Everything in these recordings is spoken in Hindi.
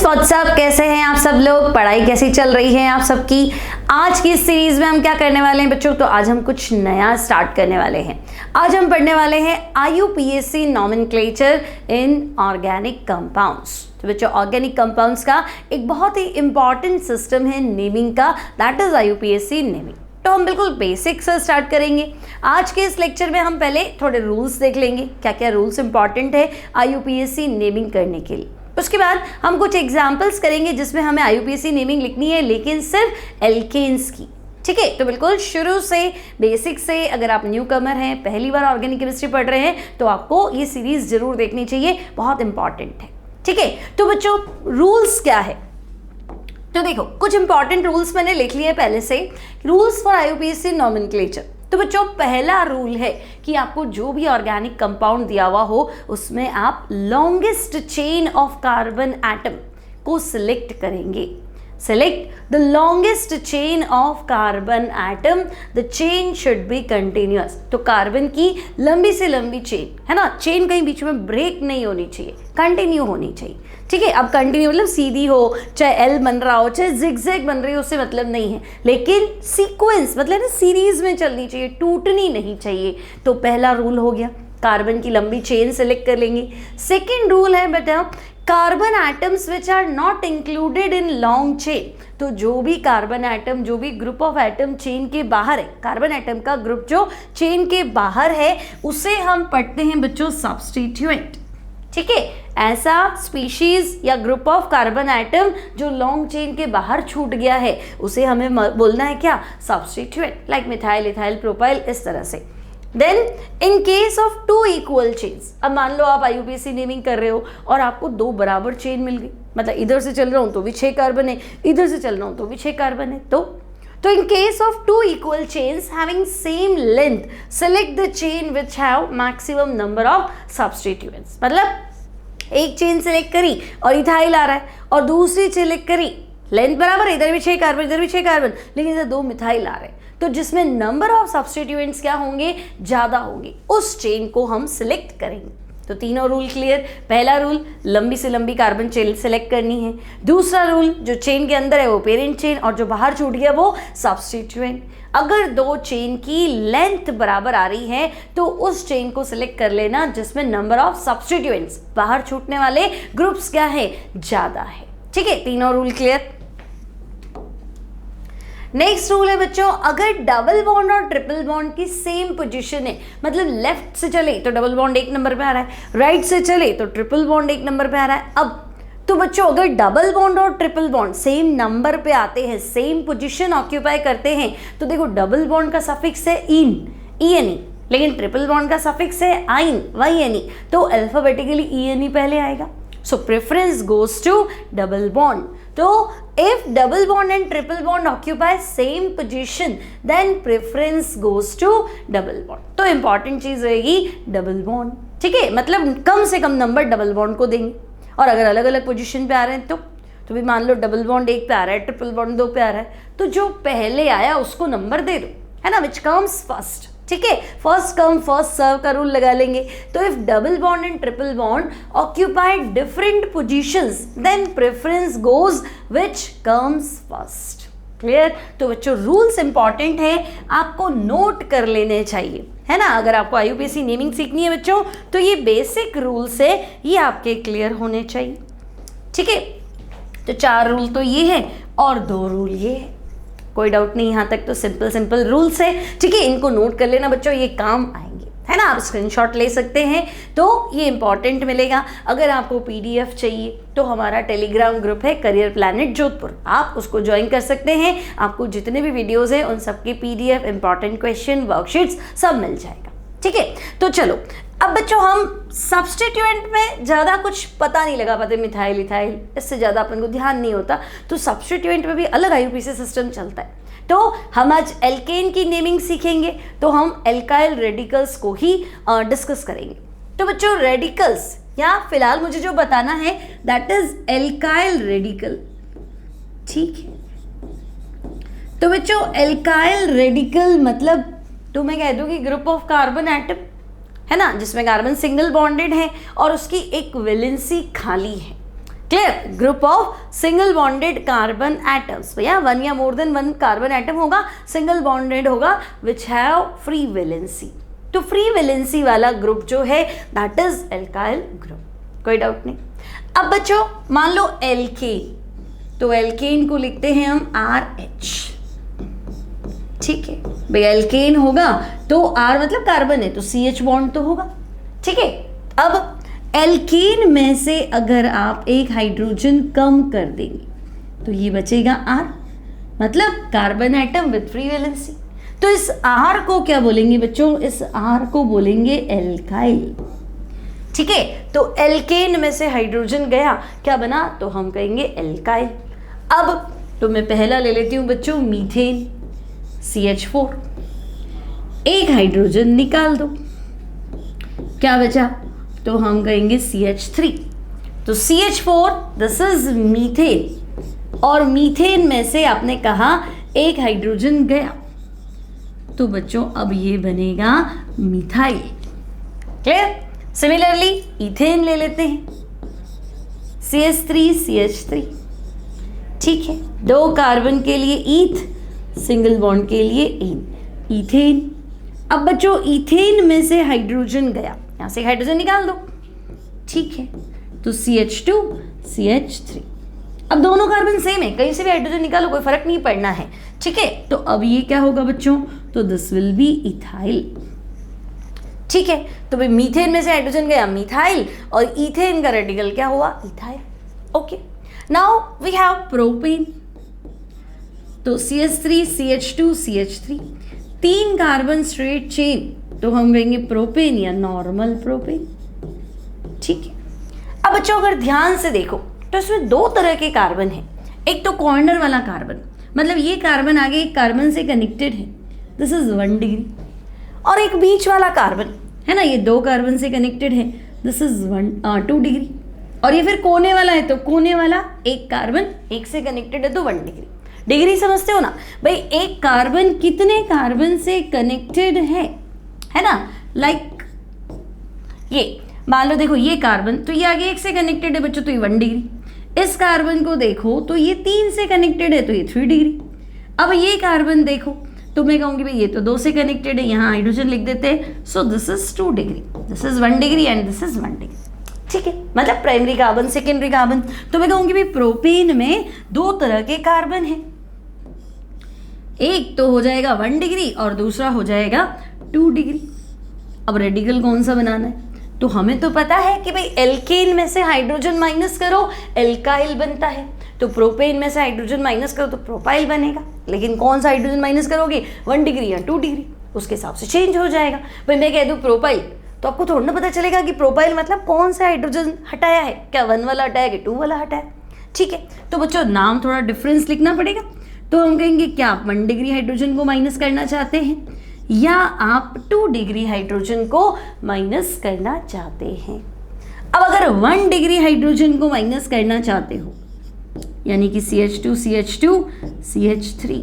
व्हाट्सअप, कैसे हैं आप सब लोग? पढ़ाई कैसी चल रही है आप सबकी? आज की इस सीरीज में हम क्या करने वाले हैं बच्चों? तो आज हम कुछ नया स्टार्ट करने वाले हैं। आज हम पढ़ने वाले हैं IUPAC nomenclature in organic compounds. तो बच्चों, ऑर्गेनिक कंपाउंड्स का एक बहुत ही इंपॉर्टेंट सिस्टम है नेमिंग का, दैट इज IUPAC नेमिंग। तो हम बिल्कुल बेसिक से स्टार्ट करेंगे। आज के इस लेक्चर में हम पहले थोड़े रूल्स देख लेंगे, क्या क्या रूल्स इंपॉर्टेंट है IUPAC नेमिंग करने के लिए। उसके बाद हम कुछ एग्जाम्पल्स करेंगे जिसमें हमें IUPAC नेमिंग लिखनी है, लेकिन सिर्फ एल्केन्स की। ठीक है, तो बिल्कुल शुरू से बेसिक से, अगर आप न्यू कमर हैं, पहली बार ऑर्गेनिक केमिस्ट्री पढ़ रहे हैं, तो आपको ये सीरीज जरूर देखनी चाहिए, बहुत इंपॉर्टेंट है। ठीक है, तो बच्चों रूल्स क्या है? तो देखो, कुछ इंपॉर्टेंट रूल्स मैंने लिख लिए पहले से, रूल्स फॉर IUPAC नॉमेनक्लेचर। तो बच्चों, पहला रूल है कि आपको जो भी ऑर्गेनिक कंपाउंड दिया हुआ हो उसमें आप longest chain of carbon atom को सिलेक्ट करेंगे। Select the longest chain of carbon atom. The chain should be continuous. तो कार्बन की लंबी से लंबी चेन है ना, चेन कहीं बीच में ब्रेक नहीं होनी चाहिए, कंटिन्यू होनी चाहिए। ठीक है, अब कंटिन्यू मतलब सीधी हो, चाहे एल बन रहा हो, चाहे जिगजैग बन रही हो, उससे मतलब नहीं है, लेकिन सीक्वेंस मतलब ना सीरीज में चलनी चाहिए, टूटनी नहीं चाहिए। तो पहला रूल हो गया, कार्बन की लंबी चेन सेलेक्ट कर लेंगे। सेकेंड रूल है बेटा, carbon atoms which are not included in long chain. तो जो भी कार्बन एटम, जो भी ग्रुप ऑफ एटम चेन के बाहर है, कार्बन एटम का ग्रुप जो चेन के बाहर है, उसे हम पढ़ते हैं बच्चों सब्स्टिट्यूएंट। ठीक है, ऐसा स्पीशीज या ग्रुप ऑफ कार्बन एटम जो लॉन्ग चेन के बाहर छूट गया है, उसे हमें बोलना है क्या? Substituent, like methyl, ethyl, propyl, इस तरह से। Then in case of two equal chains, अब मान लो आप IUPAC नेमिंग कर रहे हो और आपको दो बराबर चेन मिल गई, मतलब इधर से चल रहा हूं तो भी 6 कार्बन है, इधर से चल रहा हूं तो भी 6 कार्बन है। तो in case of two equal chains having same length, select the chain which have maximum number of substituents. मतलब एक चेन सेलेक्ट करी और इथाइल आ रहा है, और दूसरी सेलेक्ट करी, लेंथ बराबर है, इधर भी 6 कार्बन, इधर भी 6 कार्बन, लेकिन इधर 2 मिथाइल आ रहे हैं, तो जिसमें नंबर ऑफ सब्स्टिट्यूएंट्स क्या होंगे? ज्यादा होंगे, उस चेन को हम सिलेक्ट करेंगे। तो तीनों रूल क्लियर। पहला रूल, लंबी से लंबी कार्बन चेन सिलेक्ट करनी है। दूसरा रूल, जो चेन के अंदर है वो पेरेंट चेन, और जो बाहर छूट गया वो सब्स्टिट्यूएंट। अगर दो चेन की लेंथ बराबर आ रही है तो उस चेन को सिलेक्ट कर लेना जिसमें नंबर ऑफ सब्स्टिट्यूएंट्स, बाहर छूटने वाले ग्रुप्स क्या है? ज्यादा है। ठीक है, तीनों रूल क्लियर। नेक्स्ट रूल है बच्चों, अगर डबल बॉन्ड और ट्रिपल बॉन्ड की सेम पोजीशन है, मतलब लेफ्ट से चले तो डबल बॉन्ड 1 नंबर पे आ रहा है, राइट से चले तो ट्रिपल बॉन्ड 1 नंबर पे आ रहा है। अब तो बच्चों, अगर डबल बॉन्ड और ट्रिपल बॉन्ड सेम नंबर पे आते हैं, सेम पोजीशन ऑक्यूपाई करते हैं, तो देखो डबल बॉन्ड का सफिक्स है इन, ENE, लेकिन ट्रिपल बॉन्ड का सफिक्स है आइन, YNE, तो अल्फाबेटिकली ENE पहले आएगा। So preference goes to double bond. So if double bond and triple bond occupy same position, then preference goes to double bond. तो important चीज रहेगी double bond. ठीक है, मतलब कम से कम नंबर डबल बॉन्ड को देंगे, और अगर अलग अलग पोजीशन पे आ रहे हैं तो भी मान लो डबल बॉन्ड 1 पे आ रहा है, ट्रिपल बॉन्ड 2 पे आ रहा है, तो जो पहले आया उसको नंबर दे दो, है ना, which comes first। ठीक है, फर्स्ट कम फर्स्ट सर्व का रूल लगा लेंगे। तो if double bond and triple bond occupy different positions, then preference goes which comes first. Clear? तो बच्चों, रूल्स इंपॉर्टेंट है, आपको नोट कर लेने चाहिए, है ना। अगर आपको IUPAC नेमिंग सीखनी है बच्चों, तो ये बेसिक रूल्स है, ये आपके क्लियर होने चाहिए। ठीक है, तो 4 रूल तो ये है और 2 रूल ये है, कोई डाउट नहीं, यहाँ तक तो सिंपल रूल्स है। ठीक है, इनको नोट कर लेना बच्चों, ये काम आएंगे, है ना। आप स्क्रीनशॉट ले सकते हैं, तो ये इंपॉर्टेंट मिलेगा। अगर आपको PDF चाहिए तो हमारा टेलीग्राम ग्रुप है करियर प्लैनेट जोधपुर, आप उसको ज्वाइन कर सकते हैं। आपको जितने भी वीडियोस हैं उन सबके PDF, इंपॉर्टेंट क्वेश्चन, वर्कशीट्स सब मिल जाएगा। ठीक है, तो चलो अब बच्चों, हम सब्स्टिट्यूएंट में ज़्यादा कुछ पता नहीं लगा पाते, मिथाइल, इथाइल, इससे ज़्यादा अपन को ध्यान नहीं होता, तो सब्स्टिट्यूएंट में भी अलग IUPAC सिस्टम चलता है। तो हम आज एल्केन की नेमिंग सीखेंगे, तो हम एल्काइल रेडिकल्स को ही डिस्कस करेंगे। तो बच्चों, रेडिकल्स या फिलहाल मुझे जो बताना है दैट इज एल्काइल रेडिकल। ठीक है, तो बच्चों एल्काइल रेडिकल मतलब तो मैं कह दूँ कि ग्रुप ऑफ कार्बन एटम, है ना, जिसमें कार्बन सिंगल बॉन्डेड है और उसकी एक वैलेंसी खाली है। Clear? Group of single bonded carbon atoms, भैया वन या more than one carbon atom होगा, सिंगल बॉन्डेड होगा, विच हैव फ्री वैलेंसी। तो फ्री वैलेंसी वाला ग्रुप जो है दैट इज एल्काइल ग्रुप, कोई डाउट नहीं। अब बच्चों मान लो एल्केन, तो एल्केन को लिखते हैं हम RH, ठीक है भाई। एल्केन होगा तो R मतलब कार्बन है तो CH बॉन्ड तो होगा, ठीक है। अब एल्केन में से अगर आप एक हाइड्रोजन कम कर देंगे तो ये बचेगा R, मतलब carbon atom with free valency. तो इस R को क्या बोलेंगे बच्चों? इस R को बोलेंगे एल्काइल, ठीक है। तो एल्केन में से हाइड्रोजन गया, क्या बना? तो हम कहेंगे एल्काइल। अब तो मैं पहला ले लेती हूं बच्चों मीथेन, CH4, एक हाइड्रोजन निकाल दो, क्या बचा? तो हम कहेंगे CH3। तो CH4 दिस इज मीथेन, और मीथेन में से आपने कहा एक हाइड्रोजन गया, तो बच्चों अब ये बनेगा मिथाइल, क्लियर? सिमिलरली इथेन ले लेते हैं, CH3 CH3, ठीक है। दो कार्बन के लिए ईथ, सिंगल बॉन्ड के लिए इन, इथेन। अब बच्चों इथेन में से हाइड्रोजन गया, यहां से हाइड्रोजन निकाल दो, ठीक है। तो CH2 CH3। अब दोनों कार्बन सेम है, कहीं से भी हाइड्रोजन निकालो, कोई फर्क नहीं पड़ना है, ठीक है। तो अब ये क्या होगा बच्चों? तो दिस विल बी इथाइल, ठीक है। तो भाई मीथेन में से हाइड्रोजन गया मिथाइल, और इथेन का रेडिकल क्या हुआ? Ethyl, okay. Now we have propane, तो CH3 CH2 CH3, तीन कार्बन स्ट्रेट चेन, तो हम कहेंगे प्रोपेन या नॉर्मल प्रोपेन, ठीक है। अब बच्चों अगर ध्यान से देखो तो इसमें दो तरह के कार्बन हैं, एक तो कॉर्नर वाला कार्बन, मतलब ये कार्बन आगे एक कार्बन से कनेक्टेड है, दिस इज 1 डिग्री, और एक बीच वाला कार्बन है ना, ये दो कार्बन से कनेक्टेड है, दिस इज 2 डिग्री, और ये फिर कोने वाला है, तो कोने वाला एक कार्बन एक से कनेक्टेड है तो 1 डिग्री। डिग्री समझते हो ना भाई? एक कार्बन कितने कार्बन से कनेक्टेड है ना? लाइक ये मान लो, देखो ये कार्बन, तो ये आगे एक से कनेक्टेड है बच्चों, तो ये 1 डिग्री। इस कार्बन को देखो तो ये 3 से कनेक्टेड है, तो ये 3 डिग्री। अब ये कार्बन देखो तो मैं कहूंगी भाई ये तो 2 से कनेक्टेड है, यहाँ हाइड्रोजन लिख देते हैं, so this is 2 degree, this is 1 degree and this is 1 degree, ठीक है। मतलब प्राइमरी कार्बन सेकेंडरी कार्बन। तो मैं कहूंगी भाई प्रोपेन में दो तरह के कार्बन है, एक तो हो जाएगा 1 डिग्री और दूसरा हो जाएगा 2 डिग्री। अब रेडिकल कौन सा बनाना है? तो हमें तो पता है कि भाई एल्केन में से हाइड्रोजन माइनस करो एल्काइल बनता है, तो प्रोपेन में से हाइड्रोजन माइनस करो तो प्रोपाइल बनेगा। लेकिन कौन सा हाइड्रोजन माइनस करोगे? 1 डिग्री या 2 डिग्री, उसके हिसाब से चेंज हो जाएगा। भाई मैं कह दूं प्रोपाइल, तो आपको थोड़ा ना पता चलेगा कि प्रोपाइल मतलब कौन सा हाइड्रोजन हटाया है, क्या 1 वाला हटाया कि 2 वाला हटाया, ठीक है। तो बच्चों नाम थोड़ा डिफरेंस लिखना पड़ेगा। तो हम कहेंगे क्या आप 1 डिग्री हाइड्रोजन को माइनस करना चाहते हैं, या आप 2 डिग्री हाइड्रोजन को माइनस करना चाहते हैं। अब अगर 1 डिग्री हाइड्रोजन को माइनस करना चाहते हो, यानी कि CH2 CH2 CH3,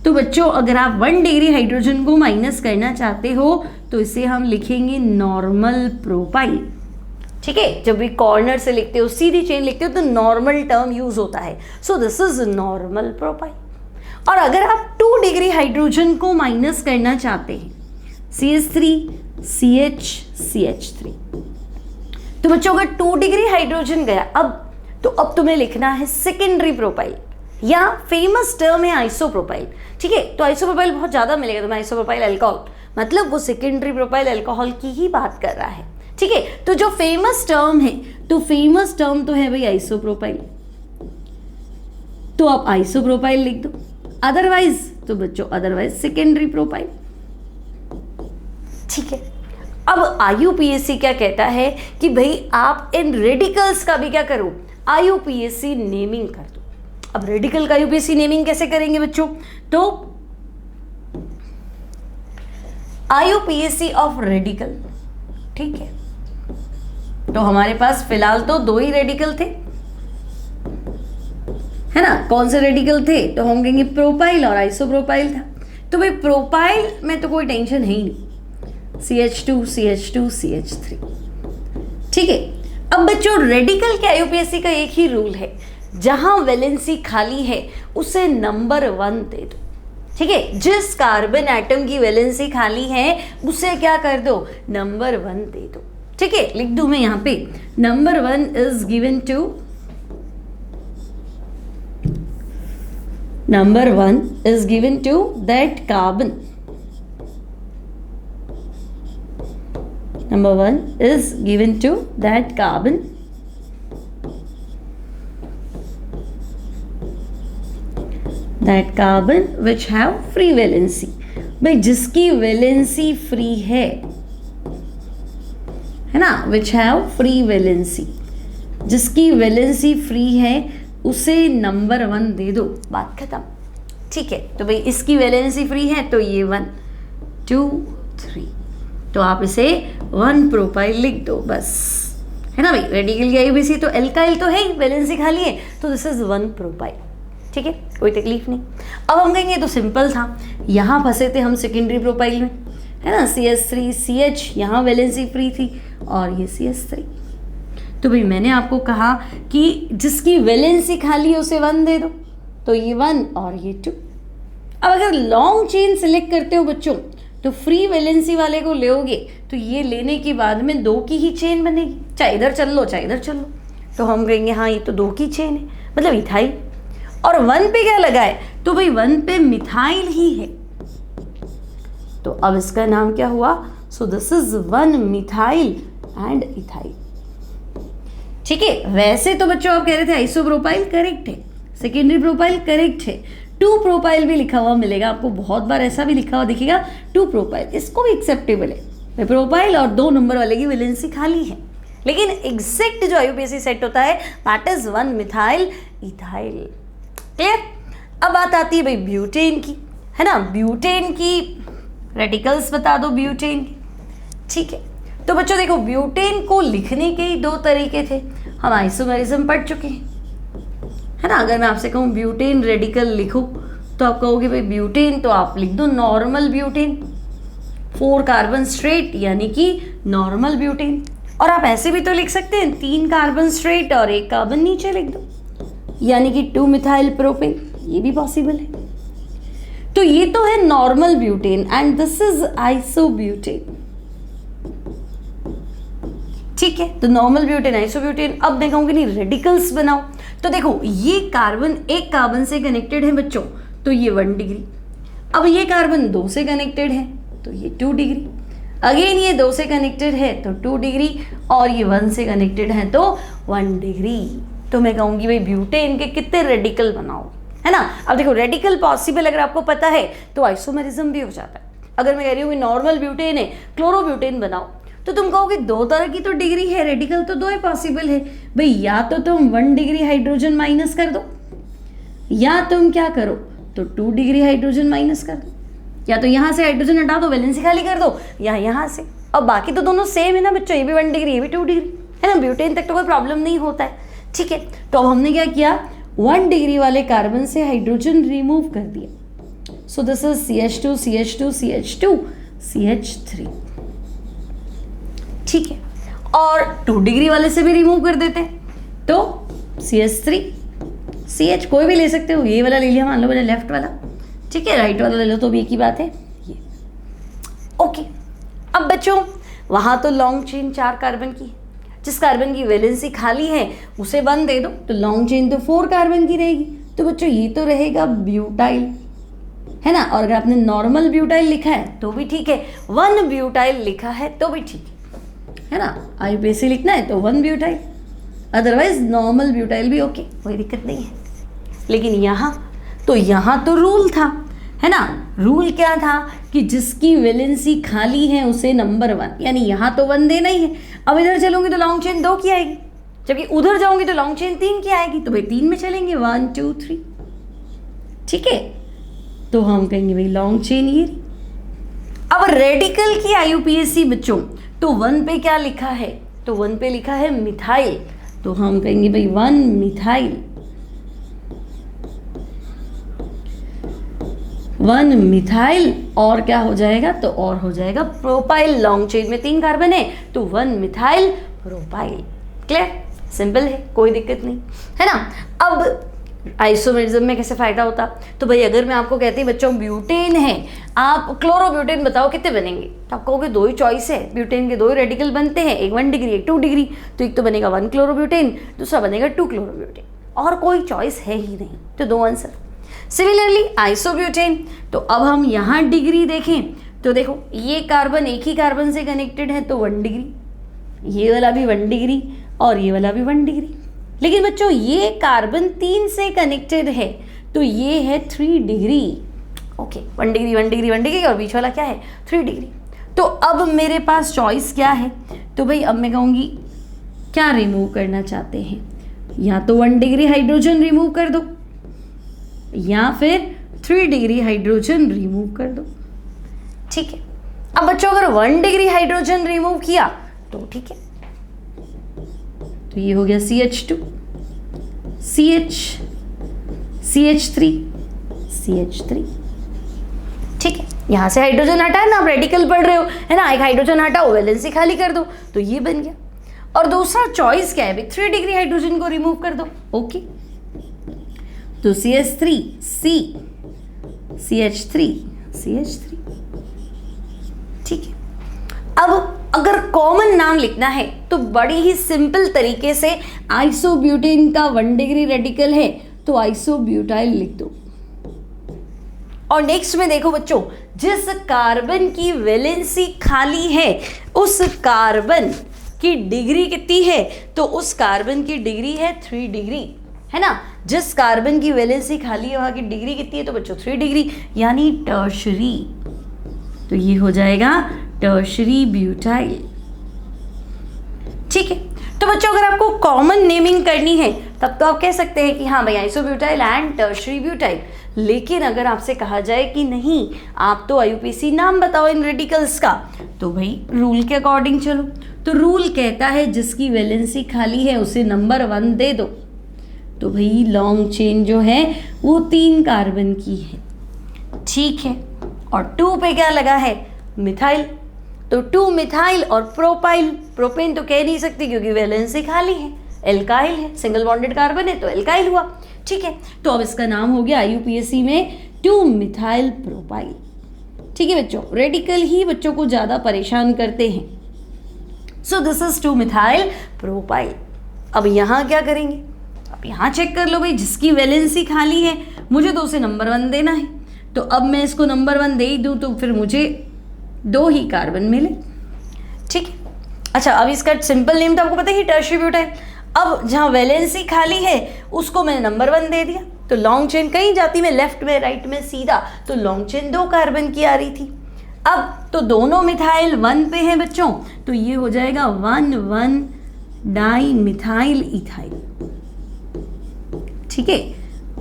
तो बच्चों अगर आप 1 डिग्री हाइड्रोजन को माइनस करना चाहते हो तो इसे हम लिखेंगे नॉर्मल प्रोपाइल, ठीक है। जब भी कॉर्नर से लिखते हो, सीधी चेन लिखते हो, तो नॉर्मल टर्म यूज होता है, so this is normal propyl. और अगर आप 2 डिग्री हाइड्रोजन को माइनस करना चाहते हैं, CH3 CH CH3, तो बच्चों अगर 2 डिग्री हाइड्रोजन गया अब तुम्हें लिखना है सेकेंडरी प्रोपाइल, या फेमस टर्म है आइसोप्रोपाइल, ठीक है। तो आइसोप्रोपाइल बहुत ज्यादा मिलेगा तुम्हें, आइसोप्रोपाइल अल्कोहल, मतलब वो सेकेंडरी प्रोपाइल अल्कोहल की ही बात कर रहा है, ठीक है। तो जो फेमस टर्म है, तो फेमस टर्म तो है भाई आइसोप्रोपाइल, तो आप आइसोप्रोपाइल लिख दो। अदरवाइज तो बच्चों अदरवाइज सेकेंडरी प्रोपाइल, ठीक है। अब IUPAC क्या कहता है कि भाई आप इन रेडिकल्स का भी क्या करो, IUPAC नेमिंग कर दो। अब रेडिकल का IUPAC नेमिंग कैसे करेंगे बच्चों? तो IUPAC ऑफ रेडिकल, ठीक है। तो हमारे पास फिलहाल तो 2 ही रेडिकल थे, है ना। कौन से रेडिकल थे? तो हम कहेंगे प्रोपाइल और आइसोप्रोपाइल था। तो भाई प्रोपाइल में तो कोई टेंशन है ही नहीं, CH2 CH2 CH3, ठीक है। अब अब बच्चों रेडिकल के आईयूपीएसी का एक ही रूल है, जहां वैलेंसी खाली है उसे नंबर 1 दे दो। ठीक है, जिस कार्बन एटम की वैलेंसी खाली है उसे क्या कर दो, नंबर 1 दे दो। ठीक है, लिख दूं मैं यहां पे, number 1 is given to, number 1 is given to that carbon. Number 1 is given to that carbon. That carbon which have free valency. भाई जिसकी वैलेंसी फ्री है ना, which have free valency, जिसकी वैलेंसी फ्री है उसे नंबर 1 दे दो, बात खत्म। ठीक है, तो भाई इसकी वैलेंसी फ्री है तो ये 1 2 3, तो आप इसे 1 प्रोपाइल लिख दो बस, है ना भाई। रेडिकल की आईयूपीएसी तो एल्काइल तो है ही, वैलेंसी खाली है, तो दिस इज 1 प्रोपाइल। ठीक है, कोई तकलीफ नहीं। अब हम कहेंगे तो सिंपल था, यहाँ फंसे थे हम सेकेंडरी प्रोपाइल में, है ना, CH3CH, यहाँ वैलेंसी फ्री थी और ये CH3। तो भाई मैंने आपको कहा कि जिसकी वैलेंसी खाली है उसे 1 दे दो, तो ये 1 और ये 2। अब अगर लॉन्ग चेन सिलेक्ट करते हो बच्चों तो फ्री वैलेंसी वाले को लोगे तो ये लेने के बाद में 2 की ही चेन बनेगी, चाहे इधर चल लो चाहे इधर चल लो। तो हम कहेंगे हाँ ये तो 2 की चेन है, मतलब इथाइल। और 1 पे क्या लगा है, तो भाई 1 पे मिथाइल ही है, तो अब इसका नाम क्या हुआ, so this is 1 methyl and ethyl. ठीक है, वैसे तो बच्चों आप कह रहे थे आइसो प्रोपाइल करेक्ट है, सेकेंडरी प्रोपाइल करेक्ट है, 2 प्रोपाइल भी लिखा हुआ मिलेगा आपको, बहुत बार ऐसा भी लिखा हुआ दिखेगा 2 प्रोपाइल, इसको भी एक्सेप्टेबल है। प्रोपाइल और 2 नंबर वाले की वैलेंसी खाली है, लेकिन एग्जैक्ट जो आईयूपीएसी सेट होता है that is 1 methyl ethyl. Clear. अब बात आती है भाई ब्यूटेन की, है ना, ब्यूटेन की रेडिकल्स बता दो ब्यूटेन की। ठीक है, तो बच्चों देखो ब्यूटेन को लिखने के ही 2 तरीके थे, हम आइसोमेरिज्म पढ़ चुके हैं, है ना। अगर मैं आपसे कहूँ ब्यूटेन रेडिकल लिखो तो आप कहोगे भाई ब्यूटेन, तो आप लिख दो नॉर्मल ब्यूटेन, 4 कार्बन स्ट्रेट यानी कि नॉर्मल ब्यूटेन। और आप ऐसे भी तो लिख सकते हैं 3 कार्बन स्ट्रेट और 1 कार्बन नीचे लिख दो, यानी कि 2 मिथाइल प्रोपेन, ये भी पॉसिबल है। तो ये तो है normal butane and this is isobutane. ठीक है, तो नॉर्मल ब्यूटेन, आइसोब्यूटेन। अब मैं कहूँगी नहीं रेडिकल्स बनाओ, तो देखो ये कार्बन 1 कार्बन से कनेक्टेड है बच्चों, तो ये 1 डिग्री। अब ये कार्बन 2 से कनेक्टेड है तो ये 2 डिग्री। अगेन ये 2 से कनेक्टेड है तो 2 डिग्री, और ये 1 से कनेक्टेड है तो 1 डिग्री। तो मैं कहूँगी भाई ब्यूटेन के कितने रेडिकल बनाओ, है ना। अब देखो रेडिकल पॉसिबल अगर आपको पता है तो आइसोमेरिज्म भी हो जाता है। अगर मैं कह रही हूँ नॉर्मल ब्यूटेन है, क्लोरोब्यूटेन बनाओ, तो तुम कहोगे 2 तरह की तो डिग्री है, रेडिकल तो 2 ही पॉसिबल है भाई। या तो तुम 1 डिग्री हाइड्रोजन माइनस कर दो, या तुम क्या करो तो 2 डिग्री हाइड्रोजन माइनस कर दो, या तो यहाँ से हाइड्रोजन हटा दो वैलेंसी खाली कर दो, या यहाँ से। अब बाकी तो दोनों सेम है ना बच्चों, ये भी 1 डिग्री ये भी 2 डिग्री, है ना। ब्यूटेन तक तो कोई प्रॉब्लम नहीं होता है। ठीक है, तो अब हमने क्या किया, 1 डिग्री वाले कार्बन से हाइड्रोजन रिमूव कर दिया, so this is CH2 CH2 CH2 CH3। ठीक है, और 2 डिग्री वाले से भी रिमूव कर देते हैं तो CH3 CH कोई भी ले सकते हो, ये वाला ले लिया मान लो मैंने लेफ्ट वाला, ठीक है, राइट वाला ले लो तो भी एक ही बात है ये। ओके, अब बच्चों वहाँ तो लॉन्ग चेन 4 कार्बन की, जिस कार्बन की वैलेंसी खाली है उसे 1 दे दो, तो लॉन्ग चेन तो 4 कार्बन की रहेगी। तो बच्चों ये तो रहेगा ब्यूटाइल, है ना। और अगर आपने नॉर्मल ब्यूटाइल लिखा है तो भी ठीक है, 1 ब्यूटाइल लिखा है तो भी ठीक है ना। आईयूपीएसी लिखना है तो 1 ब्यूटाइल, अदरवाइज नॉर्मल ब्यूटाइल भी ओके, कोई दिक्कत नहीं है। लेकिन यहाँ तो रूल था, है ना। रूल क्या था कि जिसकी वैलेंसी खाली है उसे नंबर 1, यानी यहाँ तो 1 देना ही है। अब इधर चलूंगी तो लॉन्ग चेन 2 की आएगी, जबकि उधर जाऊंगी तो लॉन्ग चेन 3 की आएगी, तो भाई 3 में चलेंगे 1 2 3। ठीक है, तो हम कहेंगे भाई लॉन्ग चेन ये। अब रेडिकल की आईयूपीएसी बच्चों, तो 1 पे क्या लिखा है, तो 1 पे लिखा है मिथाइल, तो हम कहेंगे भाई 1 मिथाइल, 1 मिथाइल। और क्या हो जाएगा, तो और हो जाएगा प्रोपाइल। लॉन्ग चेन में 3 कार्बन है तो 1 मिथाइल प्रोपाइल। क्लियर, सिंपल है, कोई दिक्कत नहीं है ना। अब आइसोमेरिज्म में कैसे फायदा होता, तो भाई अगर मैं आपको कहती बच्चों ब्यूटेन है, आप क्लोरोब्यूटेन बताओ कितने बनेंगे, तो आप कहोगे दो ही चॉइस है, ब्यूटेन के दो ही रेडिकल बनते हैं, एक 1 डिग्री एक 2 डिग्री, तो एक तो बनेगा 1 क्लोरोब्यूटेन, दूसरा बनेगा 2 क्लोरोब्यूटेन, और कोई चॉइस है ही नहीं, तो 2 आंसर। सिमिलरली आइसोब्यूटेन, तो अब हम यहाँ डिग्री देखें तो देखो ये कार्बन एक ही कार्बन से कनेक्टेड है तो 1 डिग्री, ये वाला भी 1 डिग्री और ये वाला भी 1 डिग्री। लेकिन बच्चों ये कार्बन 3 से कनेक्टेड है तो ये है 3 degree. Okay, 1 degree 1 degree 1 degree और बीच वाला क्या है 3 डिग्री। तो अब मेरे पास चॉइस क्या है, तो भाई अब मैं कहूँगी क्या रिमूव करना चाहते हैं, या तो 1 डिग्री हाइड्रोजन रिमूव कर दो या फिर 3 डिग्री हाइड्रोजन रिमूव कर दो। ठीक है, अब बच्चों अगर 1 डिग्री हाइड्रोजन रिमूव किया तो ठीक है, तो ये हो गया CH2 CH CH3 CH3। ठीक है, यहां से हाइड्रोजन हटा है ना, आप रेडिकल पढ़ रहे हो है ना, एक हाइड्रोजन हटाओ वैलेंसी खाली कर दो, तो ये बन गया। और दूसरा चॉइस क्या है भाई, 3 डिग्री हाइड्रोजन को रिमूव कर दो। ओके, तो CH3 C CH3 CH3। ठीक है, अब अगर कॉमन नाम लिखना है तो बड़ी ही सिंपल तरीके से आइसोब्यूटेन का 1 डिग्री रेडिकल है तो आइसोब्यूटाइल लिख दो। और नेक्स्ट में देखो बच्चों, जिस कार्बन की वैलेंसी खाली है उस कार्बन की डिग्री कितनी है, तो उस कार्बन की डिग्री है 3 डिग्री, है ना। जिस कार्बन की वैलेंसी खाली है वहां की डिग्री कितनी है, तो बच्चों 3 डिग्री, यानी टर्शरी, तो ये हो जाएगा टर्शरी ब्यूटाइल। ठीक है, तो बच्चों अगर आपको कॉमन नेमिंग करनी है तब तो आप कह सकते हैं कि हाँ भाई आइसोब्यूटाइल एंड टर्शरी ब्यूटाइल। लेकिन अगर आपसे कहा जाए कि नहीं आप तो IUPAC नाम बताओ इन रेडिकल्स का, तो भाई रूल के अकॉर्डिंग चलो, तो रूल कहता है जिसकी वैलेंसी खाली है उसे नंबर 1 दे दो। तो भाई लॉन्ग चेन जो है वो 3 कार्बन की है। ठीक है, और 2 पे क्या लगा है मिथाइल, तो 2 मिथाइल और प्रोपाइल, प्रोपेन तो कह नहीं सकती क्योंकि वैलेंसी खाली है, एल्काइल है, सिंगल बॉन्डेड कार्बन है तो एल्काइल हुआ। ठीक है, तो अब इसका नाम हो गया IUPAC में 2 मिथाइल प्रोपाइल। ठीक है बच्चों, रेडिकल ही बच्चों को ज़्यादा परेशान करते हैं। So this is 2 methyl propyl. अब यहाँ क्या करेंगे, अब यहाँ चेक कर लो भाई, जिसकी वैलेंसी खाली है मुझे तो उसे नंबर 1 देना है, तो अब मैं इसको नंबर 1 दे ही दूँ तो फिर मुझे 2 ही कार्बन मिले। ठीक है, अच्छा अब इसका सिंपल नेम तो आपको पता ही टर्शरी ब्यूटाइल। अब जहाँ वैलेंसी खाली है उसको मैंने नंबर 1 दे दिया, तो लॉन्ग चेन कहीं जाती में लेफ्ट में राइट में सीधा, तो लॉन्ग चेन 2 कार्बन की आ रही थी। अब तो दोनों मिथाइल 1 पे हैं बच्चों, तो ये हो जाएगा 1,1 डाई मिथाइल इथाइल। ठीक है,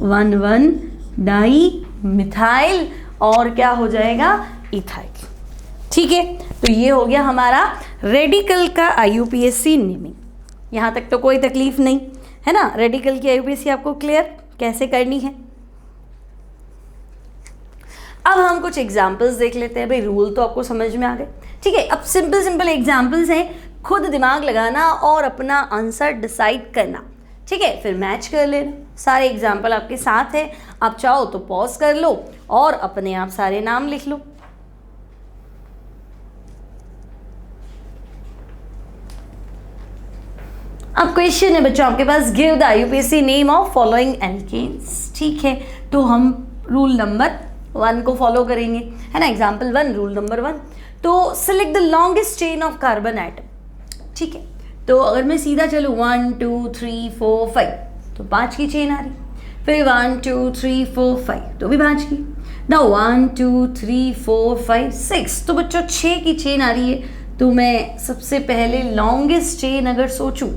1,1 डाई मिथाइल और क्या हो जाएगा इथाइल। ठीक है, तो ये हो गया हमारा रेडिकल का IUPAC नेमिंग। यहाँ तक तो कोई तकलीफ नहीं है ना, रेडिकल की IUPAC आपको क्लियर कैसे करनी है। अब हम कुछ एग्जाम्पल्स देख लेते हैं। भाई रूल तो आपको समझ में आ गए। ठीक है, अब सिंपल सिंपल एग्जाम्पल्स हैं, खुद दिमाग लगाना और अपना आंसर डिसाइड करना। ठीक है, फिर मैच कर लेना। सारे एग्जाम्पल आपके साथ हैं, आप चाहो तो पॉज कर लो और अपने आप सारे नाम लिख लो। अब क्वेश्चन है बच्चों आपके पास, give the IUPAC name of following alkanes. ठीक है, तो हम रूल नंबर 1 को फॉलो करेंगे, है ना। एग्जाम्पल 1, रूल नंबर 1, तो select the longest chain of carbon atom. ठीक है, तो अगर मैं सीधा चलूँ 1 2 3 4 5 तो 5 की चेन आ रही, फिर 1 2 3 4 5 तो भी 5 की, ना 1 2 3 4 5 6 तो बच्चों 6 की चेन आ रही है। तो मैं सबसे पहले लॉन्गेस्ट चेन अगर सोचूं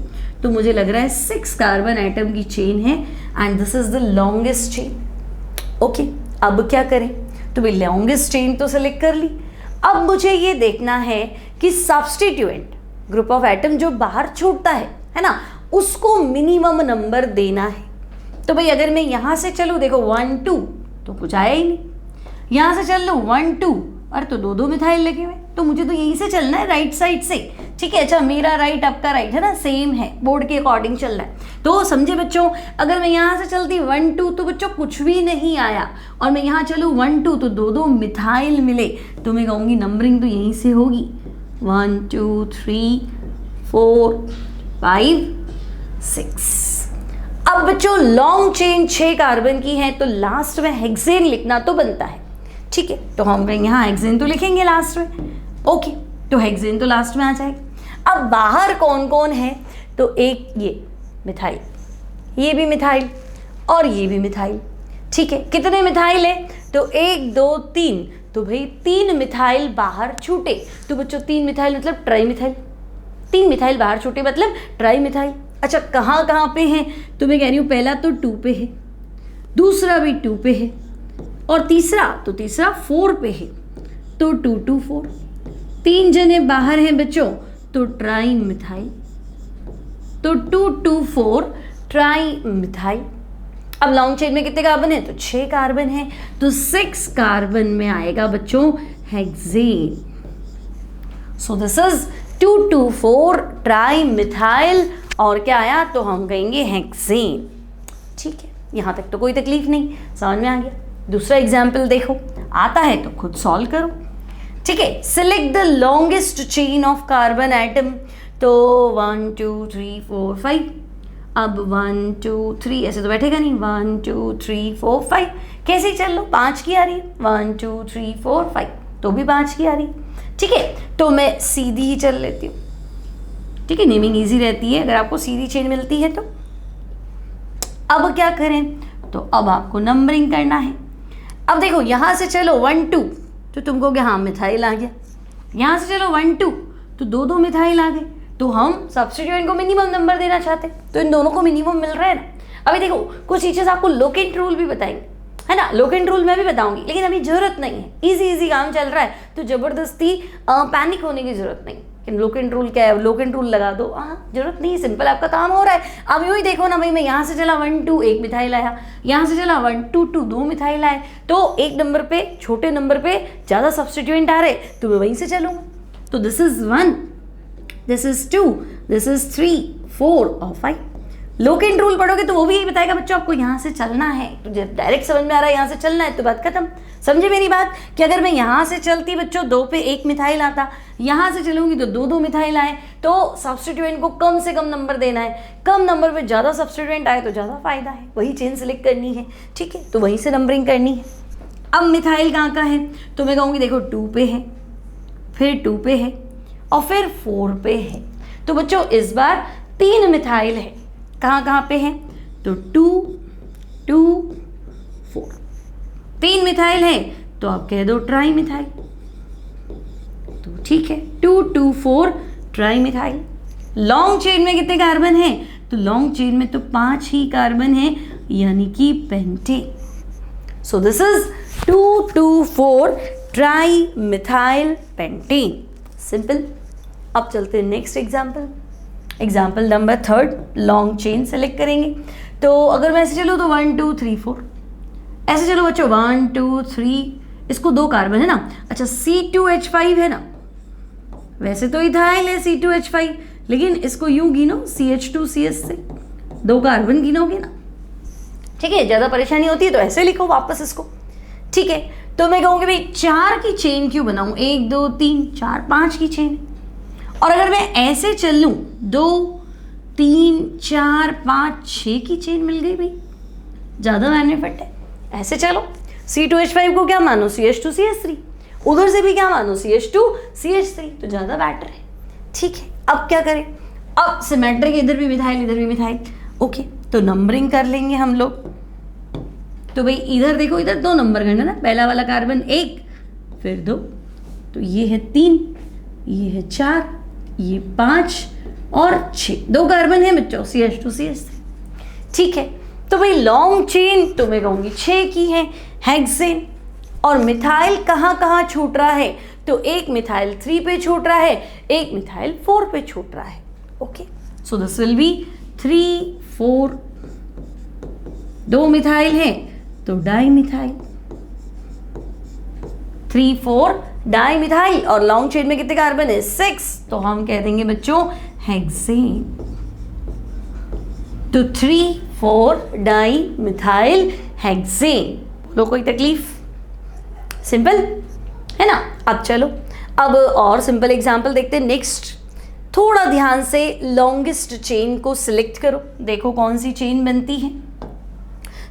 तो मुझे लग रहा है 6 कार्बन एटम की चेन है and this is the longest chain. Okay, अब क्या करें, तो भाई लॉन्गेस्ट चेन तो सेलेक्ट कर ली। अब मुझे ये देखना है कि सब्स्टिट्यूएंट ग्रुप ऑफ एटम जो बाहर छूटता है ना, उसको मिनिमम नंबर देना है। तो भाई अगर मैं यहाँ से चलूँ, देखो 1 2 तो कुछ आया ही नहीं, यहाँ से चल लो 1 2 और तो 2 मिथाइल लगे हुए, तो मुझे तो यहीं से चलना है राइट साइड से। ठीक है। अच्छा, मेरा राइट आपका राइट है ना, सेम है, बोर्ड के अकॉर्डिंग चल रहा है। तो समझे बच्चों, अगर मैं यहाँ से चलती 1 2 तो बच्चों कुछ भी नहीं आया, और मैं यहाँ चलूँ 1 2 तो दो मिथाइल मिले, तो मैं कहूँगी नंबरिंग तो यहीं से होगी 1 2 3 4 5 6। अब बच्चों लॉन्ग चेन 6 कार्बन की है, तो लास्ट में हेक्सेन लिखना तो बनता है, ठीक है। तो हम यहाँ हेक्सेन तो लिखेंगे लास्ट में, ओके। तो हेक्सेन तो लास्ट में आ जाएगा। अब बाहर कौन कौन है, तो एक ये मिथाइल, ये भी मिथाइल और ये भी मिथाइल, ठीक है। कितने मिथाइल है, तो 1 2 3, तो भाई 3 मिथाइल बाहर छूटे। तो बच्चों 3 मिथाइल मतलब ट्राई मिथाइल, 3 मिथाइल बाहर छूटे मतलब ट्राई मिथाइल। अच्छा, कहाँ कहाँ पे हैं, तो मैं कह रही हूँ पहला तो 2 पे है, दूसरा भी 2 पे है, और तीसरा 4 पे है, तो 2 2 4। 3 जने बाहर हैं बच्चों, तो ट्राई मिथाइल, तो 2 2 4 ट्राई मिथाइल। अब लॉन्ग चेन में कितने कार्बन है, तो 6 कार्बन है, तो 6 कार्बन में आएगा बच्चों hexane. So this is 2 2 4 tri methyl, और क्या आया, तो हम कहेंगे हेक्सेन, ठीक है। यहाँ तक तो कोई तकलीफ नहीं, समझ में आ गया। दूसरा एग्जाम्पल देखो, आता है तो खुद सॉल्व करो, ठीक है। Select the longest chain of carbon atom, तो 1 2 3 4 5। अब 1 2 3 ऐसे तो बैठेगा नहीं, 1 2 3 4 5 कैसे ही चल लो, 5 की आ रही है, 1 2 3 4 5 तो भी 5 की आ रही है, ठीक है। तो मैं सीधी ही चल लेती हूँ, ठीक है, नेमिंग इजी रहती है अगर आपको सीधी चेन मिलती है तो। अब क्या करें, तो अब आपको नंबरिंग करना है। अब देखो यहाँ से चलो 1 2, तो तुम कहोगे हाँ मिथाइल आ गया। यहाँ से चलो 1 2, तो 2 मिथाइल आ गए। तो हम सब्स्टिट्यूएंट को मिनिमम नंबर देना चाहते हैं, तो इन दोनों को मिनिमम मिल रहा है ना। अभी देखो कुछ टीचर्स आपको लोकेंट रूल भी बताएंगे, है ना, लोकेंट रूल मैं भी बताऊंगी, लेकिन अभी जरूरत नहीं है, इजी काम चल रहा है, तो जबरदस्ती पैनिक होने की जरूरत नहीं। लोकेंट रूल क्या है, लोकेंट रूल लगा दो, हाँ जरूरत नहीं है, सिंपल आपका काम हो रहा है। अब यूँ ही देखो ना भाई, मैं यहाँ से चला 1 2 1 मिथाइल आया, यहाँ से चला 1 2 2 2 मिथाइल आए, तो एक नंबर पे, छोटे नंबर पे ज़्यादा सब्स्टिट्यूएंट आ रहे, तो मैं वहीं से चलूँगा। तो this is 1, this is 2, this is 3 4 और 5। लोकेंट रूल पढ़ोगे तो वो भी यही बताएगा बच्चों आपको यहाँ से चलना है, तो जब डायरेक्ट समझ में आ रहा है यहाँ से चलना है तो बात खत्म। समझे मेरी बात, कि अगर मैं यहाँ से चलती बच्चों 2 पे 1 मिथाइल आता, यहाँ से चलूंगी तो 2 2 मिथाइल आए, तो सब्स्टिट्यूएंट को कम से कम नंबर देना है, कम नंबर पे ज़्यादा सब्स्टिट्यूएंट आए तो ज़्यादा फायदा है, वही चेन सेलेक्ट करनी है, ठीक है, तो वहीं से नंबरिंग करनी है। अब मिथाइल कहाँ का है, तो मैं कहूँगी देखो 2 पे है, फिर 2 पे है, और फिर 4 पे है। तो बच्चों इस बार 3 मिथाइल है, कहाँ कहाँ पे है, तो 2 2 4, 3 मिथाइल है, तो आप कह दो ट्राई मिथाइल, तो ठीक है 2 2 4 ट्राई मिथाइल। लॉन्ग चेन में कितने कार्बन हैं, तो लॉन्ग चेन में तो 5 ही कार्बन है, यानी कि pentane. So this is 2 2 4 tri methyl pentane, simple. अब चलते हैं next example, example number 3, long chain select करेंगे। तो अगर मैं ऐसे चलूँ तो 1 2 3 4, ऐसे चलो बच्चों 1 2 3, इसको 2 कार्बन है ना, अच्छा C2H5 है ना, वैसे तो इथाइल है C2H5, लेकिन इसको यूं गिनो CH2CS से, 2 कार्बन गिनोगे ना, ठीक है। ज़्यादा परेशानी होती है तो ऐसे लिखो वापस इसको, ठीक है। तो मैं कहूँगी भाई 4 की चेन क्यों बनाऊँ, 1 2 3 4 5 की चेन, और अगर मैं ऐसे चल लूँ 2 3 4 5 6 की चेन मिल गई भाई, ज़्यादा बेनिफिट है। ऐसे चलो C2H5 को क्या मानो CH2CH3, उधर से भी क्या मानो CH2CH3, तो ज़्यादा बेटर है, ठीक है। अब क्या करें, अब सिमेट्रिक, इधर भी मिथाइल इधर भी मिथाइल, ओके। तो नंबरिंग कर लेंगे हम लोग। तो भाई इधर देखो, इधर 2 नंबर करना ना, पहला वाला कार्बन 1 फिर 2, तो ये है 3, ये है 4, ये 5 और 6, 2 कार्बन है बच्चों CH2CH3, ठीक है। तो भाई लॉन्ग चेन तो मैं कहूँगी 6 की है, हेक्सेन। और मिथाइल कहाँ कहाँ छूट रहा है, तो एक मिथाइल 3 पे छूट रहा है, एक मिथाइल 4 पे छूट रहा है, okay. So this will be 3 4, 2 methyl है तो डाई मिथाइल, 3 4 डाई मिथाइल, और लॉन्ग चेन में कितने कार्बन है 6, तो हम कह देंगे बच्चों हेक्सेन। तो 3,4 डाई मिथाइल हेक्सेन। बोलो कोई तकलीफ? सिंपल है ना। अब चलो अब और सिंपल एग्जांपल देखते हैं। नेक्स्ट थोड़ा ध्यान से लॉन्गेस्ट चेन को सिलेक्ट करो, देखो कौन सी चेन बनती है।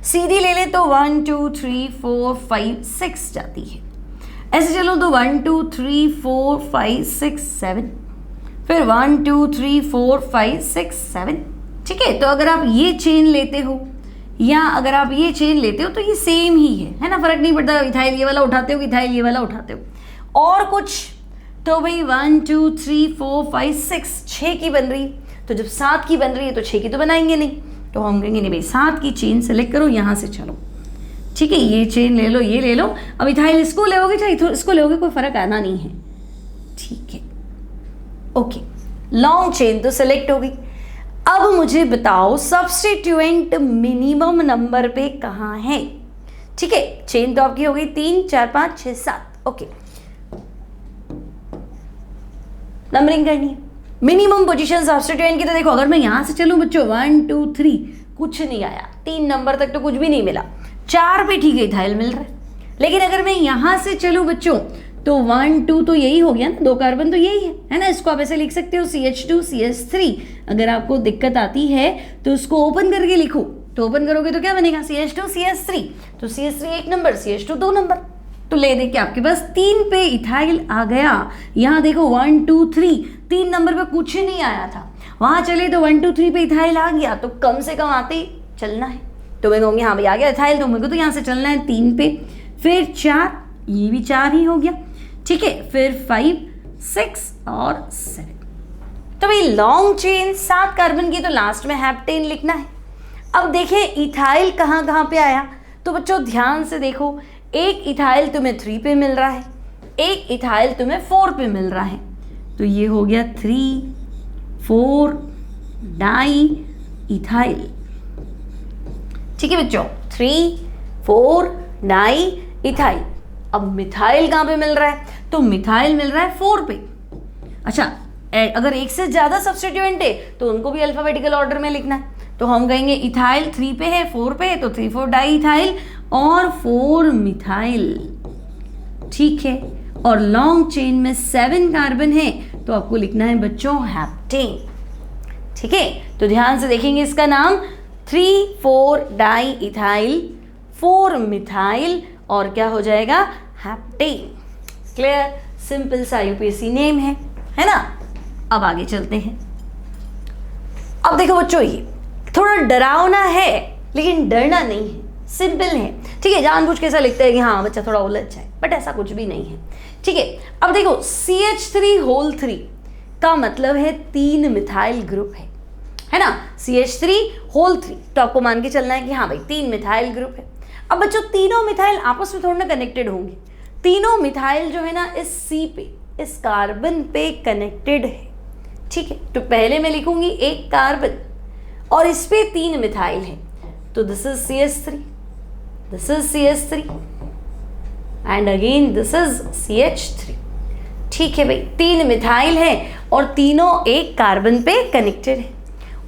सीधी ले ले तो 1 2 3 4 5 6 जाती है। ऐसे चलो तो 1 2 3 4 5 6 7, फिर 1 2 3 4 5 6 7। ठीक है, तो अगर आप ये चेन लेते हो या अगर आप ये चेन लेते हो तो ये सेम ही है ना, फर्क नहीं पड़ता। इथाइल ये वाला उठाते हो, इथाइल ये वाला उठाते हो। और कुछ तो भाई 1 2 3 4 5 6 6 की बन रही, तो जब 7 की बन रही है तो 6 की तो बनाएंगे नहीं, तो हम कहेंगे नहीं भाई 7 की चेन सेलेक्ट करो, यहाँ से चलो। ठीक है, ये चेन ले लो, ये ले लो। अब इथाइल इसको लेओगे चाहे इसको लेओगे, कोई फर्क आना नहीं है। ठीक है, ओके, लॉन्ग चेन तो सेलेक्ट हो गई। अब मुझे बताओ सब्स्टिट्यूएंट मिनिमम नंबर पे कहाँ है। ठीक है, चेन तो आपकी हो गई 3 4 5 6 7। ओके, नंबरिंग करनी है। मिनिमम पोजीशन सब्स्टिट्यूएंट की तो देखो, अगर मैं यहां से चलूं बच्चों 1 2 3 कुछ नहीं आया, 3 नंबर तक तो कुछ भी नहीं मिला। 4 पे ठीक है इथाइल मिल रहा है, लेकिन अगर मैं यहां से चलूं बच्चों तो 1 2 तो यही हो गया ना, 2 कार्बन तो यही है ना। इसको आप ऐसे लिख सकते हो CH2 CH3। अगर आपको दिक्कत आती है तो उसको ओपन करके लिखो, तो ओपन करोगे तो क्या बनेगा CH2 CH3, तो CH3 1 नंबर, CH2 2 नंबर। तो ले दे के आपके पास 3 पे इथाइल आ गया। यहाँ देखो 1 2 3 3 नंबर पे कुछ नहीं आया था, वहां चले तो 1 2 3 पे इथाइल आ गया, तो कम से कम आते ही चलना है। तो मैं कहूँगी हाँ भाई आ गया इथाइल, तो मेरे को तो यहाँ से चलना है 3 पे, फिर 4, ये भी 4 ही हो गया। ठीक है, फिर 5 6 और 7। तो भाई लॉन्ग चेन 7 कार्बन की, तो लास्ट में हेप्टेन लिखना है। अब देखिए इथाइल कहाँ कहाँ पे आया, तो बच्चों ध्यान से देखो, एक इथाइल तुम्हें 3 पे मिल रहा है, एक इथाइल तुम्हें 4 पे मिल रहा है, तो ये हो गया 3 4 डाई इथाइल। ठीक है बच्चों, 3 4 डाई इथाइल। अब मिथाइल कहाँ पे मिल रहा है, तो मिथाइल मिल रहा है 4 पे। अच्छा, अगर एक से ज़्यादा सब्स्टिट्यूएंट है तो उनको भी अल्फाबेटिकल ऑर्डर में लिखना है, तो हम कहेंगे इथाइल 3 पे है, 4 पे है, तो 3 4 डाई इथाइल और 4 मिथाइल। ठीक है, और लॉन्ग चेन में 7 कार्बन है, तो आपको लिखना है बच्चों हेप्टेन। ठीक है, तो ध्यान से देखेंगे, इसका नाम 3 4 डाई इथाइल 4 मिथाइल और क्या हो जाएगा हेप्टेन। क्लियर, सिंपल सा यूपीएससी नेम है ना। अब आगे चलते हैं। अब देखो बच्चों, ये थोड़ा डरावना है लेकिन डरना नहीं है, सिंपल है। ठीक है, जानबूझ के ऐसा लिखते हैं कि हाँ बच्चा थोड़ा उलझ जाए, बट ऐसा कुछ भी नहीं है। ठीक है, अब देखो CH3 का मतलब है 3 मिथाइल ग्रुप है ना। CH3 तो आपको मान के चलना है कि हाँ भाई 3 मिथाइल ग्रुप है। अब बच्चों तीनों मिथाइल आपस में थोड़ा ना कनेक्टेड होंगे, तीनों मिथाइल जो है ना इस C पे, इस कार्बन पे कनेक्टेड है। ठीक है, तो पहले मैं लिखूंगी एक कार्बन और इस पे 3 मिथाइल है, तो this is CH3, this is CH3 and again this is CH3। ठीक है भाई, 3 मिथाइल है और तीनों एक कार्बन पे कनेक्टेड है।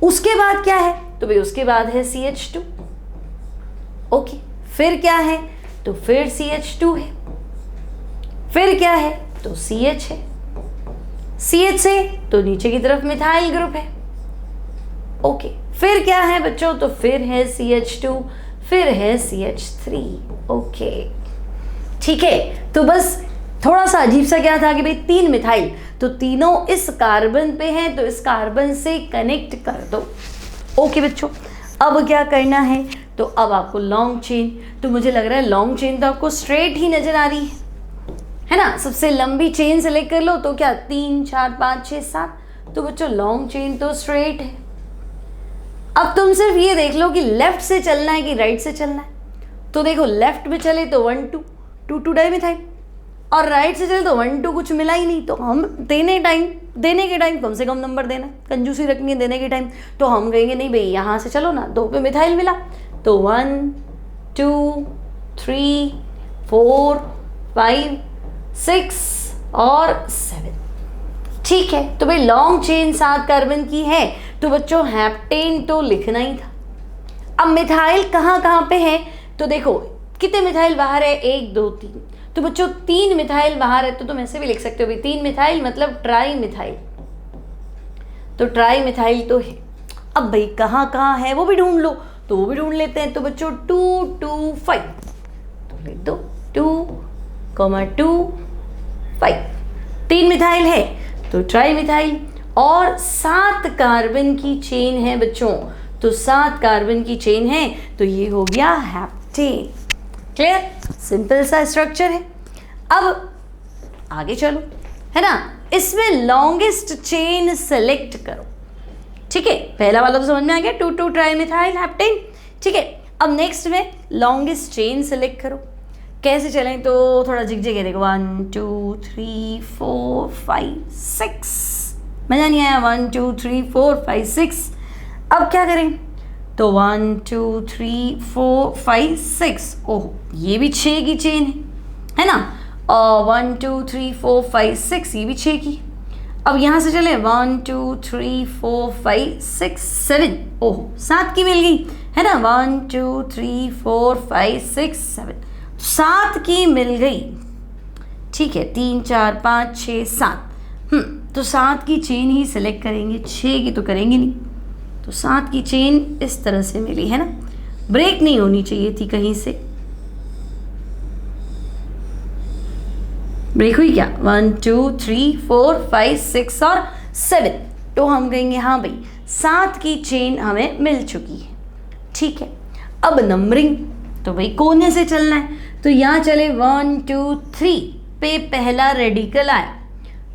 उसके बाद क्या है, तो भाई उसके बाद है CH2। ओके, फिर क्या है, तो फिर CH2 है, फिर क्या है, तो CH है, CH से तो नीचे की तरफ मिथाइल ग्रुप है। ओके, फिर क्या है बच्चों, तो फिर है CH2, फिर है CH3। ओके, ठीक है, तो बस थोड़ा सा अजीब सा क्या था कि भाई 3 मिथाइल, तो तीनों इस कार्बन पे हैं, तो इस कार्बन से कनेक्ट कर दो। ओके बच्चों, अब क्या करना है, तो अब आपको लॉन्ग चेन, तो मुझे लग रहा है लॉन्ग चेन तो आपको स्ट्रेट ही नजर आ रही है ना। सबसे लंबी चेन सेलेक्ट कर लो, तो क्या 3 4 5 6 7, तो बच्चों लॉन्ग चेन तो स्ट्रेट है। अब तुम सिर्फ ये देख लो कि लेफ्ट से चलना है कि राइट से चलना है। तो देखो लेफ्ट में चले तो 1 2 2 2 डाइमिथाइल, और राइट से चले तो 1 2 कुछ मिला ही नहीं, तो हम देने के टाइम कम से कम नंबर देना, कंजूसी रखनी है देने के टाइम। तो हम कहेंगे नहीं भाई यहाँ से चलो ना, 2 पे मिथाइल मिला, तो 1 2 3 4 5 6 और 7। ठीक है, तो भाई लॉन्ग चेन 7 कार्बन की है, तो बच्चों हेप्टेन तो लिखना ही था। अब मिथाइल कहाँ कहाँ पे है, तो देखो कितने मिथाइल बाहर है, 1 2 3, तो बच्चों 3 मिथाइल बाहर है, तो तुम ऐसे भी लिख सकते हो भाई 3 मिथाइल मतलब ट्राई मिथाइल, तो ट्राई मिथाइल तो है। अब भाई कहाँ कहाँ है वो भी ढूंढ लो, तो वो भी ढूंढ लेते हैं। तो बच्चों 2 2 5, तो लिख दो 2, 2 5, 3 मिथाइल है तो ट्राई मिथाइल, और 7 कार्बन की चेन है बच्चों, तो 7 कार्बन की चेन है, तो ये हो गया हेप्टेन। क्लियर, सिंपल सा स्ट्रक्चर है। अब आगे चलो, है ना, इसमें लॉन्गेस्ट चेन सेलेक्ट करो। ठीक है, पहला वाला तो समझ में आ गया, 2 2 ट्राई मिथाइल हेप्टेन। ठीक है, अब नेक्स्ट में लॉन्गेस्ट चेन सेलेक्ट करो। कैसे चलें, तो थोड़ा झिकझिक है, देखो 1 2 3 4 5 6, मजा नहीं आया, 1 2 3 4 5 6। अब क्या करें, तो 1 2 3 4 5 6, ओह ये भी 6 की चेन है ना, और 1 2 3 4 5 6 ये भी 6 की। अब यहाँ से चले 1 2 3 4 5 6 7, ओह 7 की मिल गई, है ना, 1 2 3 4 5 6 7, 7 की मिल गई। ठीक है, 3 4 5 6 7, तो 7 की चेन ही सिलेक्ट करेंगे, 6 की तो करेंगे नहीं। तो 7 की चेन इस तरह से मिली, है ना, ब्रेक नहीं होनी चाहिए थी कहीं से। ब्रेक हुई क्या, 1 2 3 4 5 6 और 7, तो हम कहेंगे हाँ भाई 7 की चेन हमें मिल चुकी है। ठीक है, अब नंबरिंग, तो भाई कोने से चलना है, तो यहाँ चले 1 2 3 पे पहला रेडिकल आया,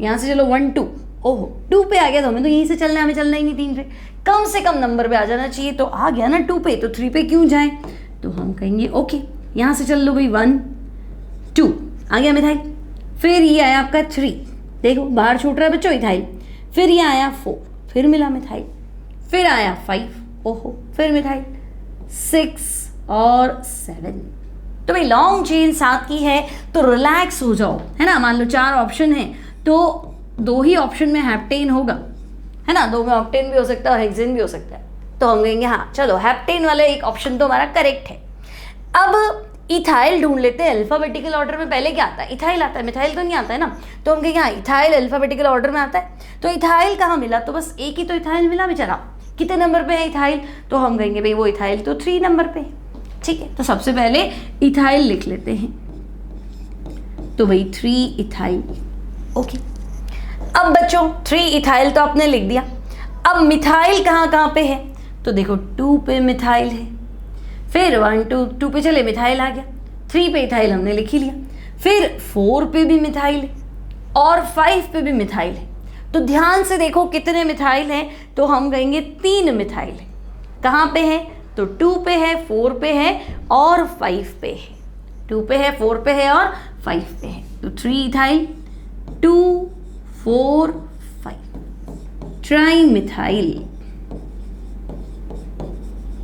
यहाँ से चलो 1 2, ओहो 2 पे आ गया, तो हमें तो यहीं से चलना है, हमें चलना ही नहीं 3 पे, कम से कम नंबर पे आ जाना चाहिए, तो आ गया ना 2 पे, तो 3 पे क्यों जाएं, तो हम कहेंगे ओके, यहाँ से चल लो भाई 1 2 आ गया मिथाइल, फिर ये आया आपका 3, देखो बाहर छूट रहा है बच्चों इथाइल, फिर ये आया 4, फिर मिला मिथाइल, फिर आया 5, ओहो फिर मिथाइल, 6 और 7। तो भाई लॉन्ग चेन 7 की है, तो रिलैक्स हो जाओ, है ना, मान लो 4 ऑप्शन है, तो 2 ही ऑप्शन में हेप्टेन होगा, है ना, 2 में ऑक्टेन भी हो सकता है और हेक्सेन भी हो सकता है, तो हम कहेंगे हाँ चलो हेप्टेन वाला एक ऑप्शन तो हमारा करेक्ट है। अब इथाइल ढूंढ लेते हैं, अल्फाबेटिकल ऑर्डर में पहले क्या आता है, इथाइल आता है, मिथाइल तो नहीं आता है ना, तो हम कहेंगे हाँ इथाइल अल्फाबेटिकल ऑर्डर में आता है, तो इथाइल कहाँ मिला, तो बस एक ही तो इथाइल मिला बेचारा, कितने नंबर पे है इथाइल, तो हम कहेंगे भाई वो इथाइल तो 3 नंबर पे है। ठीक है, तो सबसे पहले इथाइल लिख लेते हैं, तो भाई 3 इथाइल, ओके। अब बच्चों 3 इथाइल तो आपने लिख दिया, अब मिथाइल कहाँ कहाँ पे है, तो देखो 2 पे मिथाइल है, फिर 1 2 पे चले मिथाइल आ गया, 3 पे इथाइल हमने लिख ही लिया, फिर 4 पे भी मिथाइल है और 5 पे भी मिथाइल है, तो ध्यान से देखो कितने मिथाइल हैं, तो हम कहेंगे 3 मिथाइल है। कहाँ पे है, तो 2 पे है, 4 पे है और 5 पे है, 2 पे है, 4 पे है और 5 पे है, तो 3 इथाइल 2 4 5 ट्राई मिथाइल।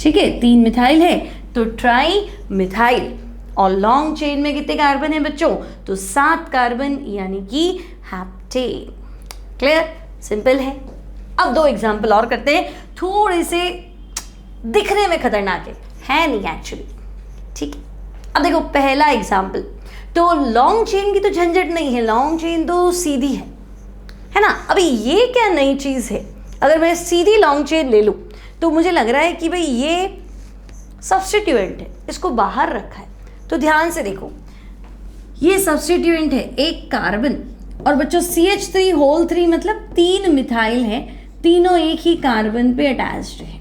ठीक है, 3 मिथाइल है तो ट्राई मिथाइल, और लॉन्ग चेन में कितने कार्बन है बच्चों, तो 7 कार्बन यानी कि हेप्टेन। क्लियर, सिंपल है। अब 2 एग्जाम्पल और करते हैं, थोड़े से दिखने में खतरनाक है नहीं एक्चुअली। ठीक है, अब देखो पहला एग्जाम्पल, तो लॉन्ग चेन की तो झंझट नहीं है, लॉन्ग चेन तो सीधी है ना। अभी ये क्या नई चीज़ है, अगर मैं सीधी लॉन्ग चेन ले लूँ तो मुझे लग रहा है कि भाई ये सब्स्टिट्यूएंट है, इसको बाहर रखा है, तो ध्यान से देखो ये सब्स्टिट्यूएंट है, एक कार्बन, और बच्चों CH3 होल 3 मतलब 3 मिथाइल है, तीनों एक ही कार्बन पे अटैच्ड है,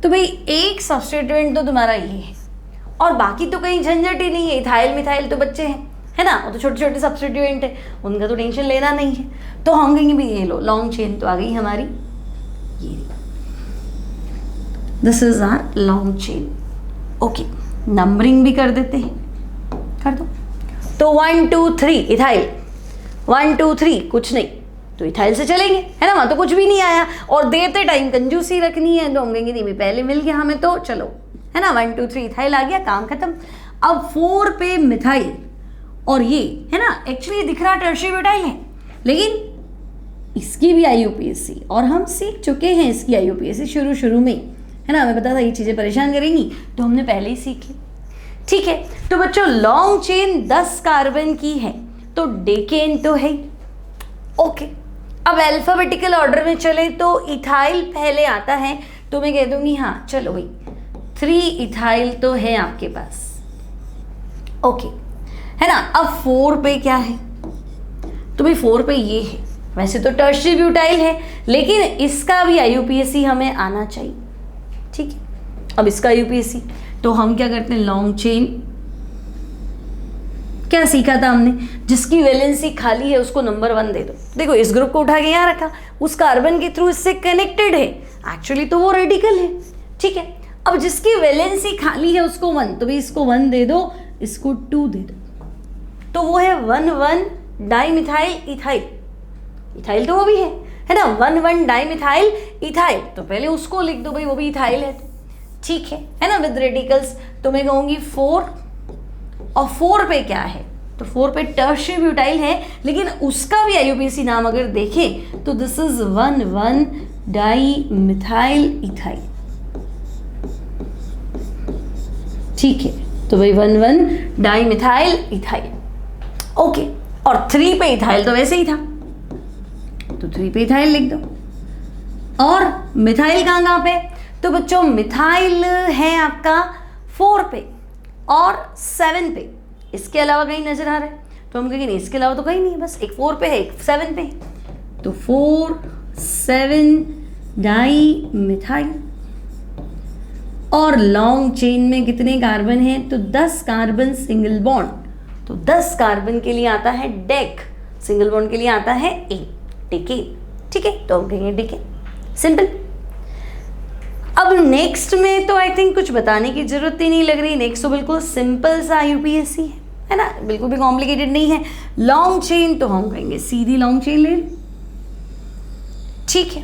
तो भाई एक सब्स्टिट्यूएंट तो तुम्हारा ये है, और बाकी तो कहीं झंझट ही नहीं है, इथाइल मिथाइल तो बच्चे हैं, है ना, वो तो छोटे छोटे सब्स्टिट्यूएंट है, उनका तो टेंशन लेना नहीं है, तो हम कहेंगे भाई ये लो लॉन्ग चेन तो आ गई हमारी, ये this is our long chain. Okay, numbering भी कर देते हैं, कर दो, तो 1 2 3 इथाइल, 1 2 3 कुछ नहीं, तो इथाइल से चलेंगे, है ना, वहाँ तो कुछ भी नहीं आया, और देते टाइम कंजूसी रखनी है, तो हम कहेंगे नहीं भाई पहले मिल गया हमें तो चलो, है ना, 1 2 3 इथाइल आ गया, काम खत्म। अब 4 पे मिथाइल, और ये है ना, एक्चुअली दिख रहा टर्शियरी ब्यूटाइल है, लेकिन इसकी भी IUPAC, और हम सीख चुके हैं इसकी IUPAC शुरू में, है ना। हमें पता था ये चीज़ें परेशान करेंगी, तो हमने पहले ही सीखी। ठीक है, तो बच्चों लॉन्ग चेन 10 कार्बन की है, तो डेकेन तो है। ओके, अब अल्फाबेटिकल ऑर्डर में चले तो इथाइल पहले आता है, तो मैं कह दूंगी हाँ चलो भाई 3 इथाइल तो है आपके पास। ओके, है ना। अब 4 पे क्या है, तो भाई 4 पे ये है। वैसे तो टर्शियरी ब्यूटाइल है, लेकिन इसका भी IUPAC हमें आना चाहिए। ठीक है, अब इसका IUPAC तो हम क्या करते हैं, लॉन्ग चेन क्या सीखा था हमने, जिसकी वैलेंसी खाली है उसको नंबर 1 दे दो। देखो इस ग्रुप को उठा के यहाँ रखा, उस कार्बन के थ्रू इससे कनेक्टेड है, एक्चुअली तो वो रेडिकल है। ठीक है, अब जिसकी वैलेंसी खाली है उसको 1, तो भाई इसको 1 दे दो, इसको 2 दे दो, तो वो है 1,1 डाइमिथाइल इथाइल। इथाइल तो वो भी है ना, 1,1 डाइमिथाइल इथाइल, तो पहले उसको लिख दो भाई, वो भी इथाइल है। ठीक है ना, विद रेडिकल्स। तो मैं कहूँगी 4, और 4 पे क्या है, तो 4 पे टर्शियरी ब्यूटाइल है, लेकिन उसका भी IUPAC नाम अगर देखें तो दिस इज 1,1 डाइमिथाइल इथाइल। ठीक है, तो भाई 1,1 डाइमिथाइल इथाइल। ओके, और 3 पे इथाइल तो वैसे ही था, तो 3 पे इथाइल लिख दो। और मिथाइल कहाँ पे, तो बच्चों मिथाइल है आपका 4 पे और 7 पे, इसके अलावा कहीं नजर आ रहा है, तो हम कहेंगे नहीं इसके अलावा तो कहीं नहीं है, बस एक 4 पे है एक 7 पे है, तो 4, 7 डाई मिथाइल। और लॉन्ग चेन में कितने कार्बन हैं, तो 10 कार्बन सिंगल बॉन्ड, तो 10 कार्बन के लिए आता है डेक, सिंगल बॉन्ड के लिए आता है ए, डेकेन। ठीक है, तो हम कहेंगे डेकेन, सिंपल। अब नेक्स्ट में तो आई थिंक कुछ बताने की जरूरत ही नहीं लग रही, नेक्स्ट तो बिल्कुल सिंपल सा IUPAC है ना, बिल्कुल भी कॉम्प्लिकेटेड नहीं है। लॉन्ग चेन तो हम कहेंगे सीधी लॉन्ग चेन ले। ठीक है,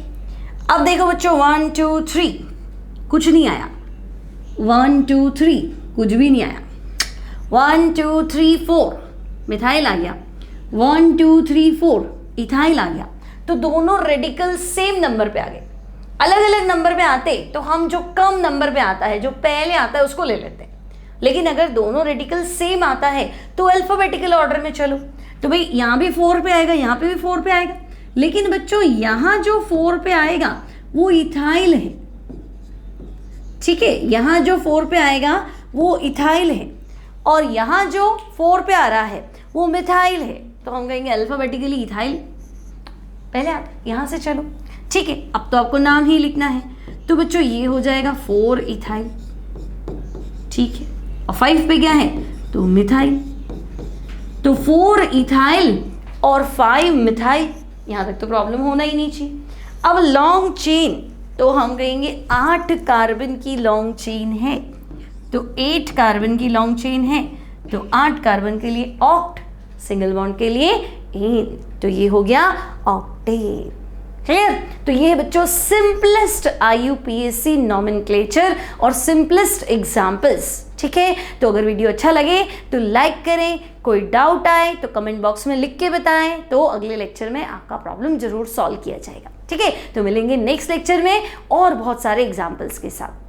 अब देखो बच्चों 1 2 3 कुछ नहीं आया, 1 2 3 कुछ भी नहीं आया, 1 2 3 4 मिथाइल आ गया, 1 2 3 4 इथाइल आ गया। तो दोनों रेडिकल सेम नंबर पे आ गए। अलग अलग नंबर पे आते तो हम जो कम नंबर पे आता है, जो पहले आता है उसको ले लेते हैं, लेकिन अगर दोनों रेडिकल सेम आता है तो अल्फाबेटिकल ऑर्डर में चलो, तो भाई यहाँ भी 4 पे आएगा, यहाँ पे भी 4 पे आएगा, लेकिन बच्चों यहाँ जो 4 पे आएगा वो इथाइल है। ठीक है, यहाँ जो 4 पे आएगा वो इथाइल है, और यहाँ जो 4 पे आ रहा है वो मिथाइल है, तो हम कहेंगे अल्फाबेटिकली इथाइल पहले आता है, यहाँ से चलो। ठीक है, अब तो आपको नाम ही लिखना है, तो बच्चों ये हो जाएगा 4 इथाइल। ठीक है, और 5 पे क्या है, तो मिथाइल, तो 4 इथाइल और 5 मिथाइल, यहाँ तक तो प्रॉब्लम होना ही नहीं चाहिए। अब लॉन्ग चेन तो हम कहेंगे 8 कार्बन की लॉन्ग चेन है, तो 8 कार्बन की लॉन्ग चेन है, तो 8 कार्बन के लिए ऑक्ट, सिंगल बॉन्ड के लिए एन, तो ये हो गया ऑक्टेन। क्लियर, तो ये है बच्चों सिंपलेस्ट IUPAC नॉमेनक्लेचर और सिंपलेस्ट एग्जाम्पल्स। ठीक है, तो अगर वीडियो अच्छा लगे तो लाइक करें, कोई डाउट आए तो कमेंट बॉक्स में लिख के बताएं, तो अगले लेक्चर में आपका प्रॉब्लम जरूर सॉल्व किया जाएगा। ठीक है, तो मिलेंगे नेक्स्ट लेक्चर में और बहुत सारे एग्जाम्पल्स के साथ।